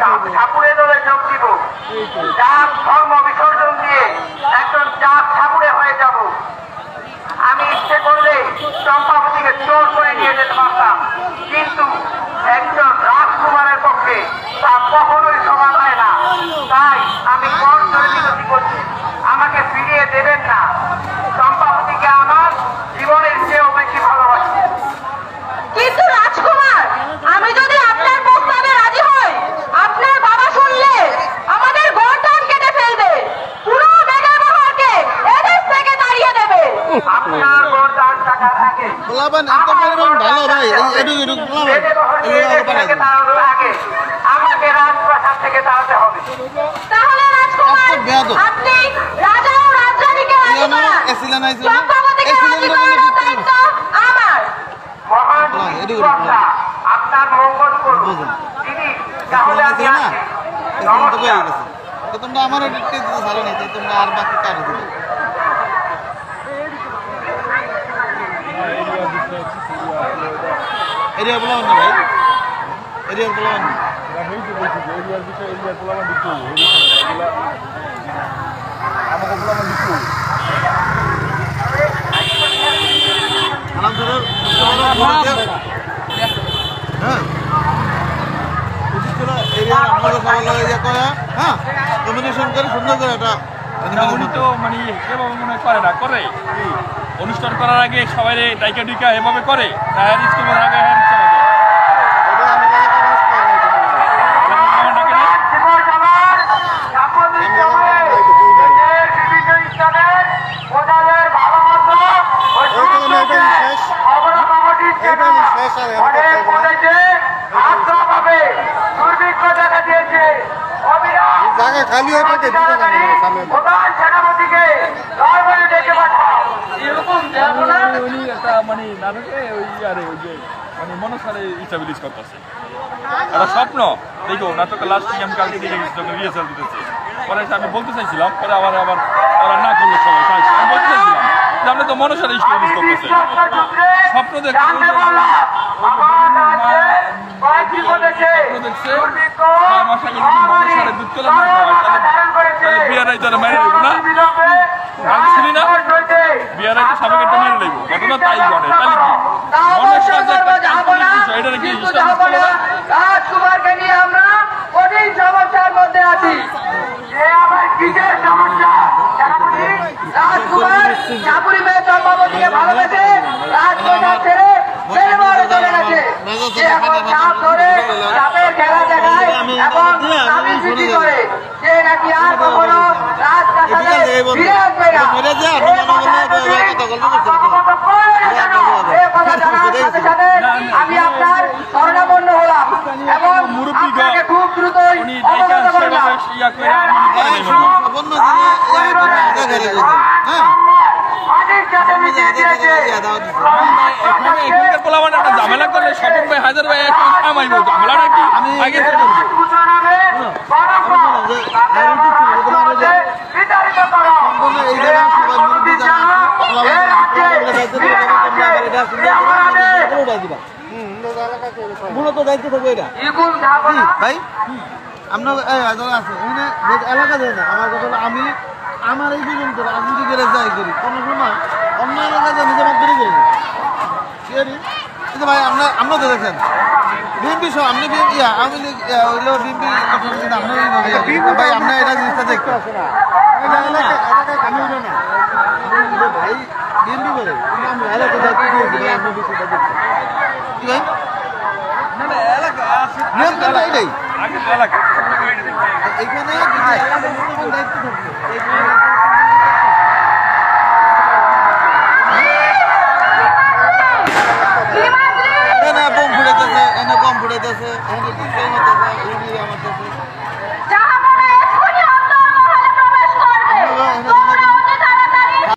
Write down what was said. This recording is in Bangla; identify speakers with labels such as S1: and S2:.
S1: ঠাকুরের দলে যোগ দিব, জাত ধর্ম বিসর্জন দিয়ে একজন জাত ঠাকুরে হয়ে যাব। আমি ইচ্ছে করলে চম্পাবতীকে চোর করে নিয়ে যেতে পারতাম, কিন্তু একজন রাজকুমারের পক্ষে তা কখনোই সমান হয় না। তাই আমি কর ধরে বিরতি করছি, আমাকে ফিরিয়ে দেবেন না। চম্পাবতীকে আমার জীবনের চেয়েও বেশি ভালোবাসি।
S2: কিন্তু রাজকুমার, আমি যদি আপনার প্রস্তাবে রাজি হই, আপনার বাবা শুনলে আমাদের গর্দান কেটে ফেলবে, পুরো বেগারবাহারকে এদেশ থেকে তাড়িয়ে দেবে।
S1: আপনার গর্দান কাটার আগে আমাকে রাজপ্রাসাদ থেকে তাড়াতে হবে।
S2: তাহলে রাজকুমার, আপনি রাজা ও রাজরানীকে রাজি করান, চম্পাবতীকে রাজি করানোর দায়িত্ব আমার।
S1: মহান সৃষ্টিকর্তা আপনার মঙ্গল করুন। দিদি, তাহলে আমি আসি। নমস্কার।
S3: তোমরা আমারও ভালো নেই, তোমরা আর বাকি কারো দিবে এরিয়া বলা না ভাই, এরিয়া বলা না কম্বিনেশন করে সুন্দর করে এটা
S4: উনি তো মানে এভাবে মনে করে না, করে অনুষ্ঠান করার আগে সবাই ডাইকা ডুইকা এভাবে করে, হ্যাঁ স্কুলের আগে হ্যাঁ
S3: জায়গা খালি হয়ে থাকে
S4: মানে নাটকে ওই আরে ওই যে মানে মনসারে স্টাবলিশ করতেছে একটা স্বপ্ন। দেখো নাটকের লাস্ট আমি কালকে দেখে গেছি, যখন রিহার্সাল দিতেছে, পরে আমি বলতে চাইছিলাম, পরে আবার ওরা না করলো সবাই। আমি বলতে চাইছিলাম যে আপনি তো মনসারে স্টাবলিশ করতেছে, স্বপ্ন দেখছে মনসারে দুধ কলা না তাহলে বিয়ারাই তারা মেরে দেবো না, শুনি না বিয়ারাই তো সবাইকে একটা মেরে দেবো, ঘটনা তাই ঘটে। তাহলে কি এটা নাকি
S1: রাজকুমারকে নিয়ে আমরা কঠিন সমস্যার মধ্যে আছি। রাজকুমার চাপুরি মেয়ে চম্পাবতীকে ভালোবেসে রাজপ্রাসাদ ছেড়ে বেলবারে চলে গেছে। সে এখন চাপ ধরে চাপের খেলা দেখায় এবং স্বামী সৃষ্টি করে। সে নাকি আর কখনো রাজপ্রাসাদে ফিরে আসবে না। আমি আপনার স্বর্ণাপন্ন হলাম এবং আপনাকে খুব দ্রুতই অবগত করলাম।
S4: ঝামেলা করলে স্বপন ভাই হাজার ভাই আমাইব ঝামেলাটা কি আগে
S3: মূলত দায়িত্ব থাকবে এটা ভাই আপনার আছে এখানে এলাকা যায় না। আমার কথা হলো আমি আমার এই দুজন করে রাজনীতি করে যাই করি, কোনো সময় অন্য এলাকায় যা নিজে মাত্রই করি কিন্তু ভাই আমরা তো দেখেন বিএনপি সহ আপনি আমি হইলো বিএনপি ভাই আপনার এটা জিনিসটা দেখতে ভাই বিএনপি করে কিন্তু আমি এলাকা দায়িত্ব দিয়েছি ভাই আপনার বিষয়টা দেখতে কি ভাই নিয়ম কিন্তু এটাই এখানে দায়িত্ব থাকবে